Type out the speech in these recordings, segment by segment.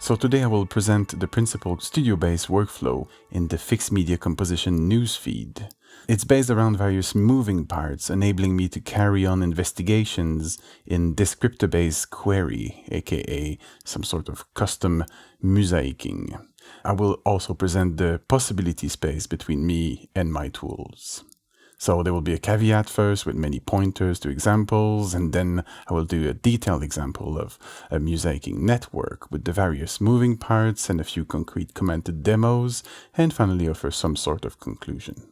So today I will present the principal studio-based workflow in the fixed media composition newsfeed. It's based around various moving parts, enabling me to carry on investigations in descriptor-based query, aka some sort of custom Musaiking. I will also present the possibility space between me and my tools. So there will be a caveat first with many pointers to examples, and then I will do a detailed example of a Musaiking network with the various moving parts and a few concrete commented demos, and finally offer some sort of conclusion.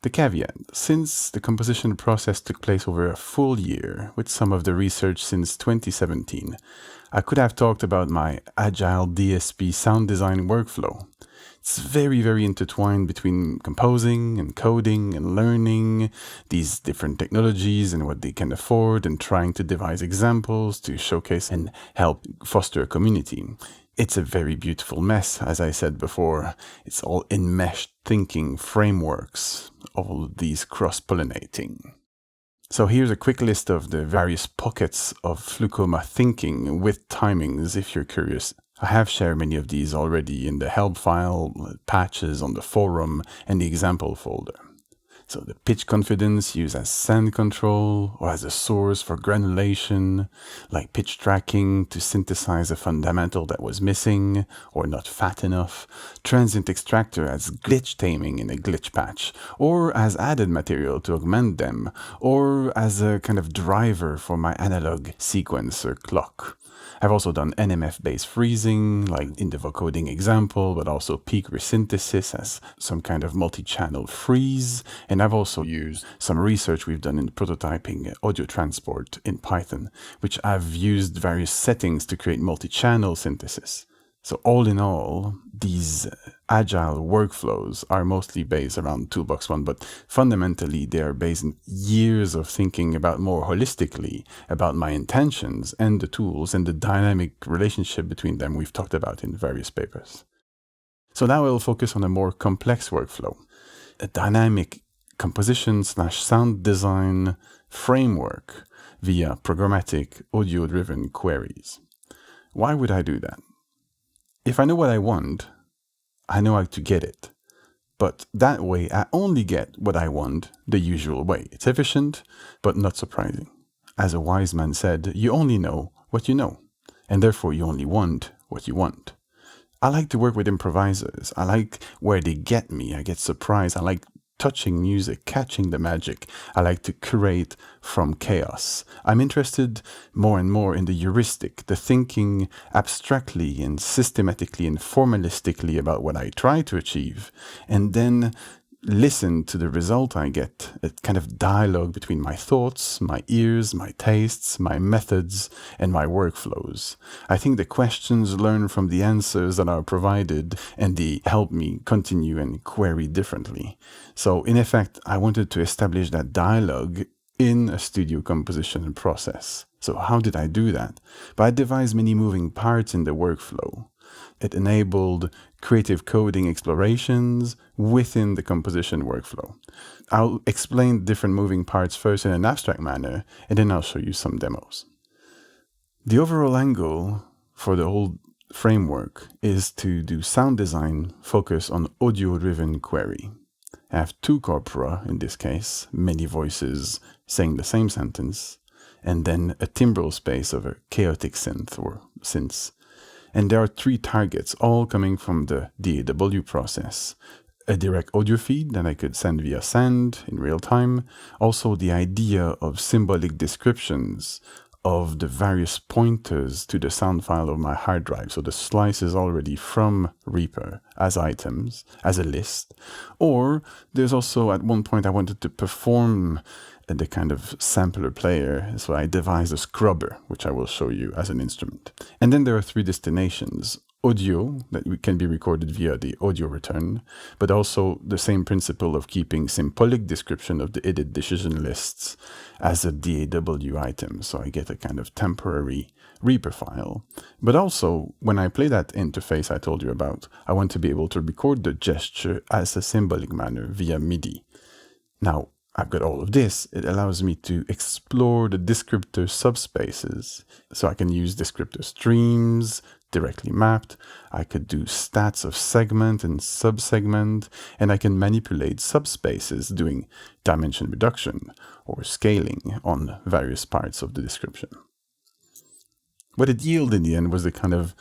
The caveat: since the composition process took place over a full year, with some of the research since 2017, I could have talked about my Agile DSP sound design workflow. It's very intertwined between composing and coding and learning these different technologies and what they can afford, and trying to devise examples to showcase and help foster a community. It's a very beautiful mess, as I said before. It's all enmeshed thinking frameworks, all of these cross-pollinating. So here's a quick list of the various pockets of FluCoMa thinking with timings if you're curious. I have shared many of these already in the help file, patches on the forum, and the example folder. So the pitch confidence used as send control or as a source for granulation, like pitch tracking to synthesize a fundamental that was missing or not fat enough, transient extractor as glitch taming in a glitch patch, or as added material to augment them, or as a kind of driver for my analog sequencer clock. I've also done NMF-based freezing, like in the vocoding example, but also peak resynthesis as some kind of multi-channel freeze. And I've also used some research we've done in prototyping audio transport in Python, which I've used various settings to create multi-channel synthesis. So all in all, these Agile workflows are mostly based around Toolbox 1, but fundamentally they are based on years of thinking about more holistically about my intentions and the tools and the dynamic relationship between them we've talked about in various papers. So now I'll focus on a more complex workflow, a dynamic composition/sound design framework via programmatic audio-driven queries. Why would I do that? If I know what I want, I know how to get it. But that way, I only get what I want the usual way. It's efficient, but not surprising. As a wise man said, you only know what you know, and therefore you only want what you want. I like to work with improvisers. I like where they get me. I get surprised. I like touching music, catching the magic. I like to curate from chaos. I'm interested more and more in the heuristic, the thinking abstractly and systematically and formalistically about what I try to achieve, and then listen to the result I get, a kind of dialogue between my thoughts, my ears, my tastes, my methods, and my workflows. I think the questions learn from the answers that are provided, and they help me continue and query differently. So in effect, I wanted to establish that dialogue in a studio composition process. So how did I do that? But I devised many moving parts in the workflow. It enabled creative coding explorations within the composition workflow. I'll explain different moving parts first in an abstract manner, and then I'll show you some demos. The overall angle for the whole framework is to do sound design focus on audio-driven query. I have two corpora in this case, many voices saying the same sentence, and then a timbral space of a chaotic synth or synths. And there are three targets, all coming from the DAW process. A direct audio feed that I could send via send in real time. Also the idea of symbolic descriptions of the various pointers to the sound file of my hard drive. So the slices already from Reaper as items, as a list. Or there's also at one point I wanted to perform the kind of sampler player, so I devised a scrubber, which I will show you as an instrument. And then there are three destinations. Audio, that can be recorded via the audio return, but also the same principle of keeping symbolic description of the edit decision lists as a DAW item, so I get a kind of temporary Reaper file. But also, when I play that interface I told you about, I want to be able to record the gesture as a symbolic manner via MIDI. Now, I've got all of this, it allows me to explore the descriptor subspaces. So I can use descriptor streams directly mapped. I could do stats of segment and subsegment, and I can manipulate subspaces doing dimension reduction or scaling on various parts of the description. What it yielded in the end was the kind of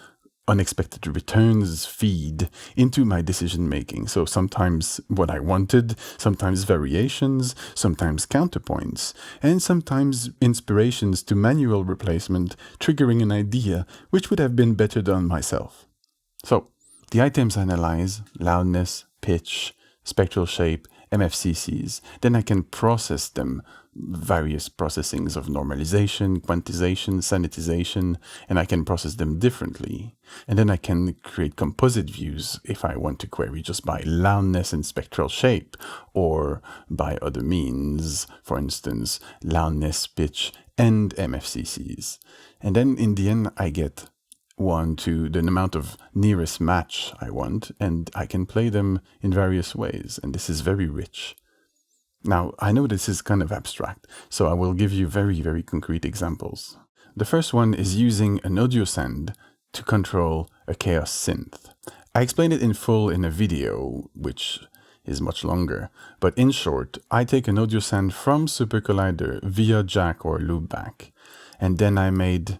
unexpected returns feed into my decision making. So sometimes what I wanted, sometimes variations, sometimes counterpoints, and sometimes inspirations to manual replacement, triggering an idea which would have been better done myself. So the items I analyze: loudness, pitch, spectral shape, MFCCs. Then I can process them, various processings of normalization, quantization, sanitization, and I can process them differently. And then I can create composite views if I want to query just by loudness and spectral shape, or by other means, for instance, loudness, pitch, and MFCCs. And then in the end, I get one to the amount of nearest match I want, and I can play them in various ways, and this is very rich. Now, I know this is kind of abstract, so I will give you very, very concrete examples. The first one is using an audio send to control a chaos synth. I explained it in full in a video, which is much longer, but in short, I take an audio send from Super Collider via jack or loopback, and then I made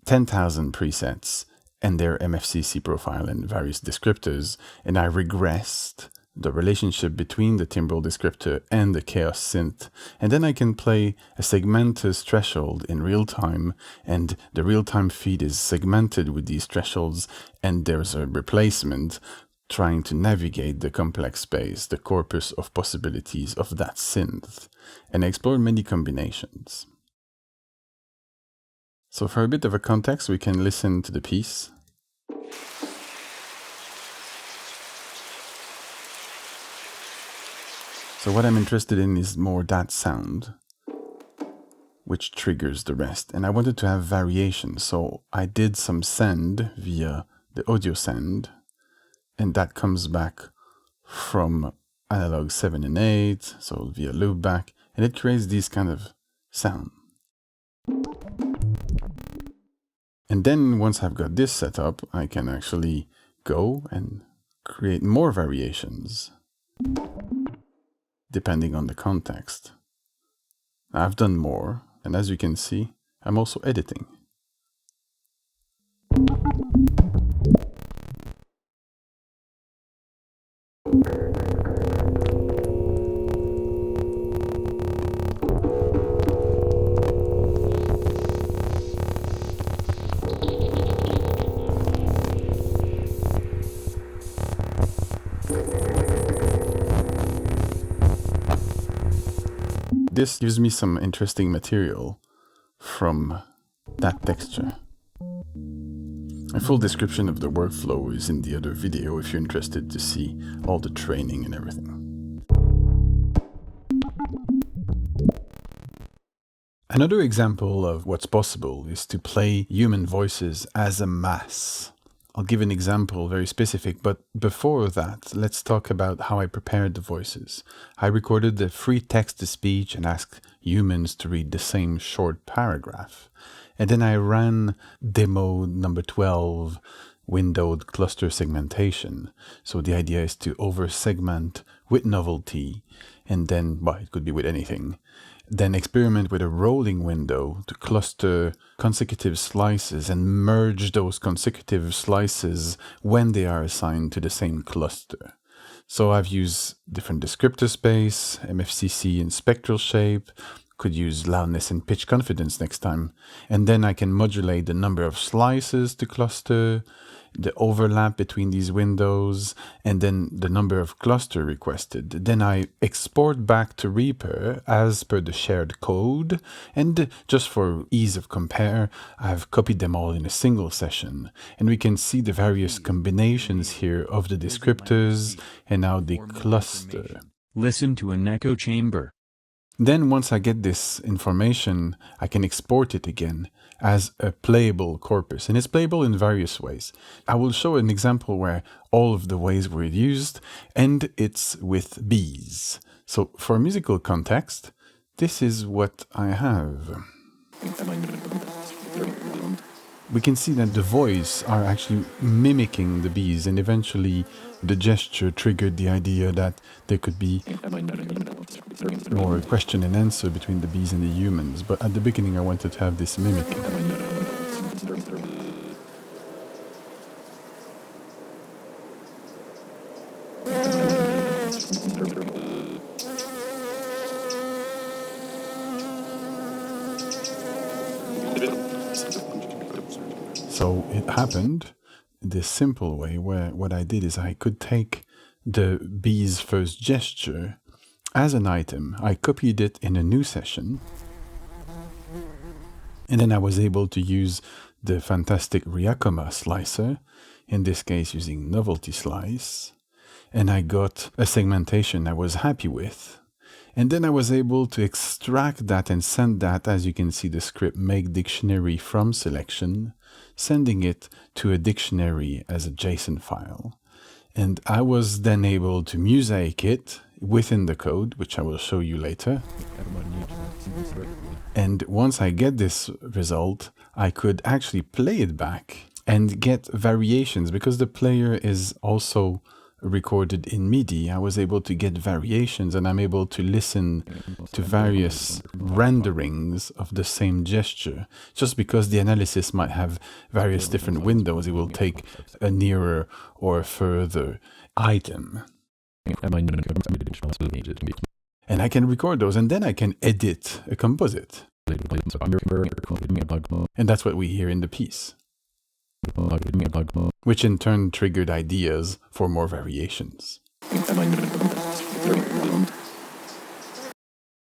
10,000 presets and their MFCC profile and various descriptors, and I regressed the relationship between the timbral descriptor and the chaos synth, and then I can play a segmentous threshold in real time, and the real-time feed is segmented with these thresholds, and there's a replacement trying to navigate the complex space, the corpus of possibilities of that synth, and explore many combinations. So for a bit of a context, we can listen to the piece. So what I'm interested in is more that sound, which triggers the rest. And I wanted to have variation, so I did some send via the audio send, and that comes back from analog 7 and 8, so via loopback, and it creates these kind of sound. And then once I've got this set up, I can actually go and create more variations, depending on the context. I've done more, and as you can see, I'm also editing. This gives me some interesting material from that texture. A full description of the workflow is in the other video if you're interested to see all the training and everything. Another example of what's possible is to play human voices as a mass. I'll give an example, very specific, but before that, let's talk about how I prepared the voices. I recorded the free text-to-speech and asked humans to read the same short paragraph. And then I ran demo number 12, windowed cluster segmentation. So the idea is to over-segment with novelty, and then, well, it could be with anything. Then experiment with a rolling window to cluster consecutive slices and merge those consecutive slices when they are assigned to the same cluster. So I've used different descriptor space, MFCC and spectral shape, could use loudness and pitch confidence next time. And then I can modulate the number of slices to cluster, the overlap between these windows, and then the number of cluster requested. Then I export back to Reaper as per the shared code, and just for ease of compare, I've copied them all in a single session, and we can see the various combinations here of the descriptors and how they cluster. Listen to an echo chamber. Then once I get this information, I can export it again as a playable corpus, and it's playable in various ways. I will show an example where all of the ways were used, and it's with bees. So for musical context, this is what I have. We can see that the voice are actually mimicking the bees, and eventually the gesture triggered the idea that there could be more question and answer between the bees and the humans. But at the beginning I wanted to have this mimicking. So it happened this simple way where what I did is I could take the bee's first gesture as an item. I copied it in a new session, and then I was able to use the fantastic FluCoMa slicer, in this case using novelty slice, and I got a segmentation I was happy with. And then I was able to extract that and send that, as you can see the script, make dictionary from selection, sending it to a dictionary as a JSON file. And I was then able to mosaic it within the code, which I will show you later. And once I get this result, I could actually play it back and get variations. Because the player is also recorded in MIDI, I was able to get variations, and I'm able to listen to various renderings of the same gesture. Just because the analysis might have various different windows, it will take a nearer or a further item. And I can record those, and then I can edit a composite. And that's what we hear in the piece, which in turn triggered ideas for more variations.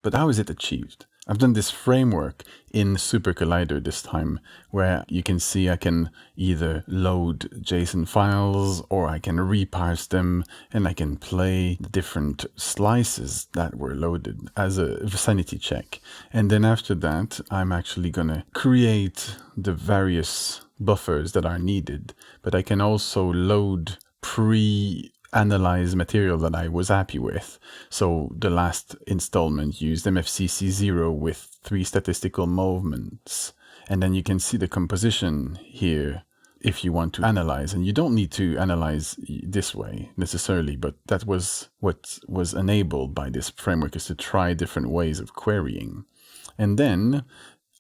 But how is it achieved? I've done this framework in Super Collider this time, where you can see I can either load JSON files or I can reparse them, and I can play the different slices that were loaded as a sanity check. And then after that, I'm actually gonna create the various buffers that are needed, but I can also load pre-analyzed material that I was happy with. So the last installment used MFCC0 with 3 statistical movements, and then you can see the composition here if you want to analyze. And you don't need to analyze this way necessarily, but that was what was enabled by this framework, is to try different ways of querying. And then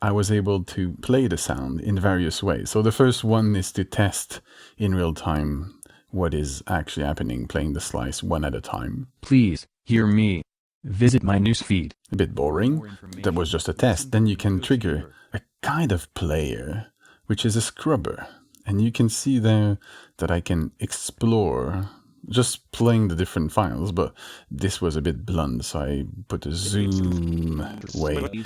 I was able to play the sound in various ways. So the first one is to test in real time what is actually happening, playing the slice one at a time. Please, hear me. Visit my newsfeed. A bit boring. That was just a test. Then you can trigger a kind of player, which is a scrubber. And you can see there that I can explore just playing the different files, but this was a bit blunt, so I put a zoom way. And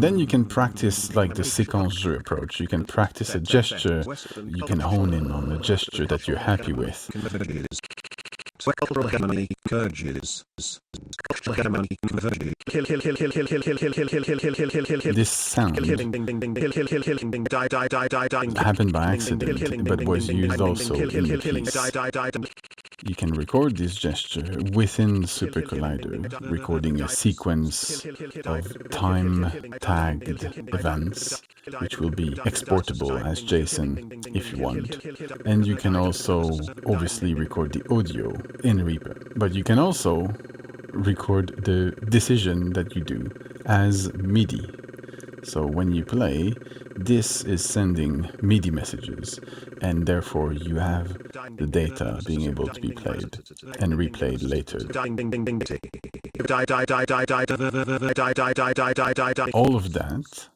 then you can practice like the séquence jeu approach. You can practice a gesture, you can hone in on a gesture that you're happy with. This sound happened by accident, but was used also in the piece. You can record this gesture within Super Collider, recording a sequence of time-tagged events, which will be exportable as JSON if you want. And you can also obviously record the audio in Reaper, but you can also record the decision that you do as MIDI. So when you play, this is sending MIDI messages, and therefore you have the data being able to be played and replayed later. All of that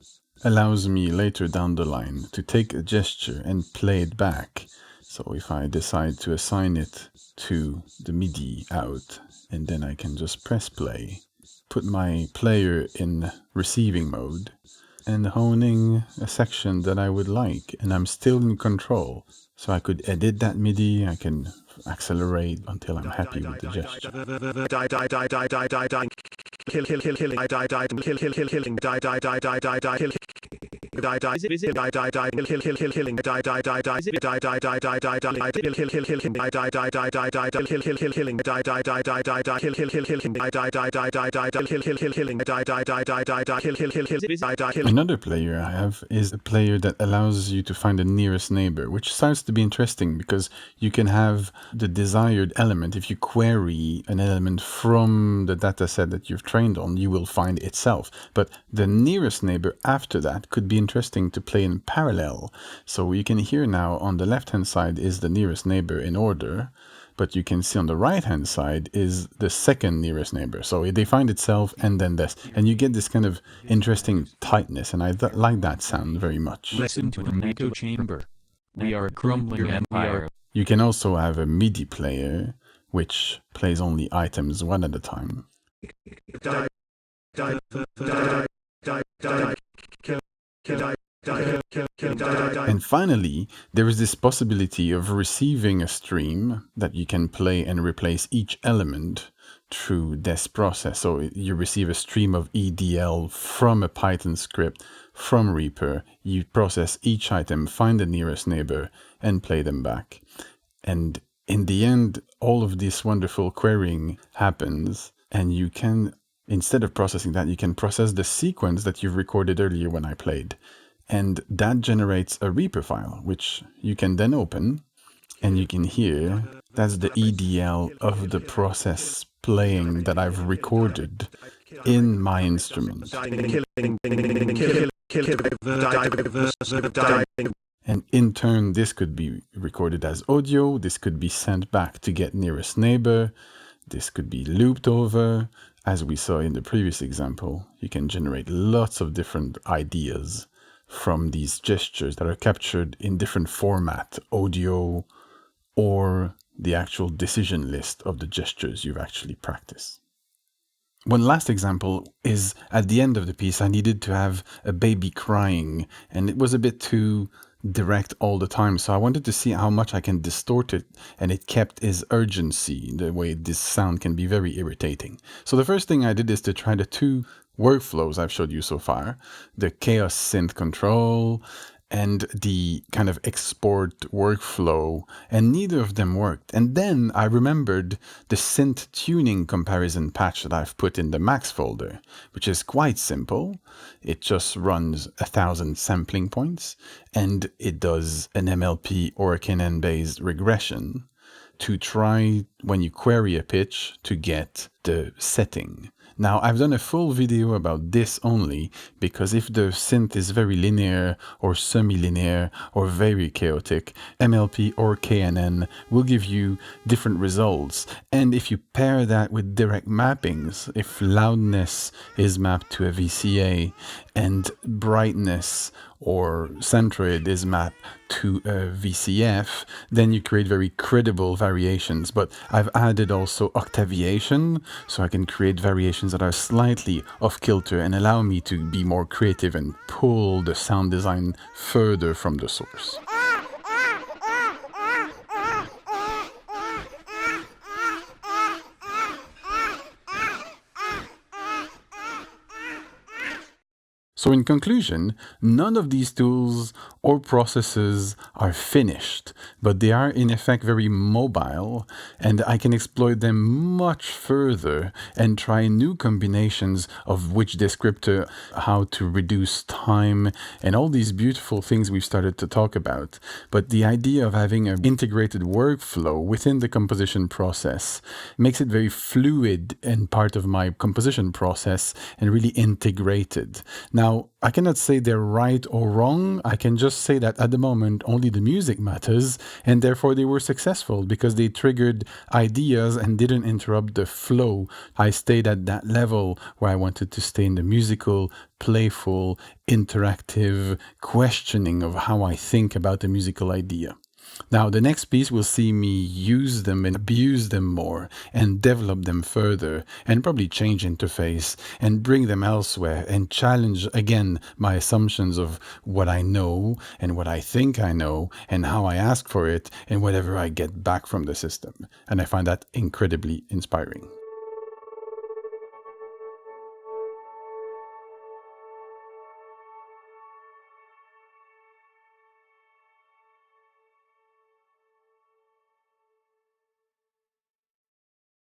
allows me later down the line to take a gesture and play it back. So if I decide to assign it to the MIDI out, and then I can just press play, put my player in receiving mode, and honing a section that I would like, and I'm still in control. So I could edit that MIDI, I can accelerate until I'm happy with the gesture. Another player I have is a player that allows you to find the nearest neighbor, which starts to be interesting because you can have the desired element. If you query an element from the data set that you've trained on, you will find itself. But the nearest neighbor after that could be interesting to play in parallel. So you can hear now on the left-hand side is the nearest neighbor in order, but you can see on the right-hand side is the second nearest neighbor. So they find itself and then this. And you get this kind of interesting tightness, and I like that sound very much. Listen to an echo chamber. We are a crumbling empire. You can also have a MIDI player, which plays only items one at a time. And finally, there is this possibility of receiving a stream that you can play and replace each element through this process. So you receive a stream of EDL from a Python script, from Reaper. You process each item, find the nearest neighbor, and play them back. And in the end, all of this wonderful querying happens, and you can, instead of processing that, you can process the sequence that you've recorded earlier when I played. And that generates a Reaper file, which you can then open, and you can hear that's the EDL of the process playing that I've recorded in my instrument. And in turn, this could be recorded as audio, this could be sent back to get nearest neighbor, this could be looped over. As we saw in the previous example, you can generate lots of different ideas from these gestures that are captured in different format, audio, or the actual decision list of the gestures you've actually practiced. One last example is at the end of the piece, I needed to have a baby crying, and it was a bit too direct all the time. So I wanted to see how much I can distort it, and it kept its urgency, the way this sound can be very irritating. So the first thing I did is to try the two workflows I've showed you so far, the chaos synth control and the kind of export workflow, and neither of them worked. And then I remembered the synth tuning comparison patch that I've put in the Max folder, which is quite simple. It just runs 1,000 sampling points, and it does an MLP or a KNN based regression to try, when you query a pitch, to get the setting. Now, I've done a full video about this only because if the synth is very linear or semi-linear or very chaotic, MLP or KNN will give you different results. And if you pair that with direct mappings, if loudness is mapped to a VCA and brightness or centroid is mapped to a VCF, then you create very credible variations. But I've added also octaviation, so I can create variations that are slightly off kilter and allow me to be more creative and pull the sound design further from the source. So in conclusion, none of these tools or processes are finished, but they are in effect very mobile, and I can exploit them much further and try new combinations of which descriptor, how to reduce time, and all these beautiful things we've started to talk about. But the idea of having an integrated workflow within the composition process makes it very fluid and part of my composition process and really integrated. Now, I cannot say they're right or wrong. I can just say that at the moment, only the music matters, and therefore they were successful because they triggered ideas and didn't interrupt the flow. I stayed at that level where I wanted to stay in the musical, playful, interactive questioning of how I think about a musical idea. Now, the next piece will see me use them and abuse them more and develop them further and probably change interface and bring them elsewhere and challenge again my assumptions of what I know and what I think I know and how I ask for it and whatever I get back from the system. And I find that incredibly inspiring.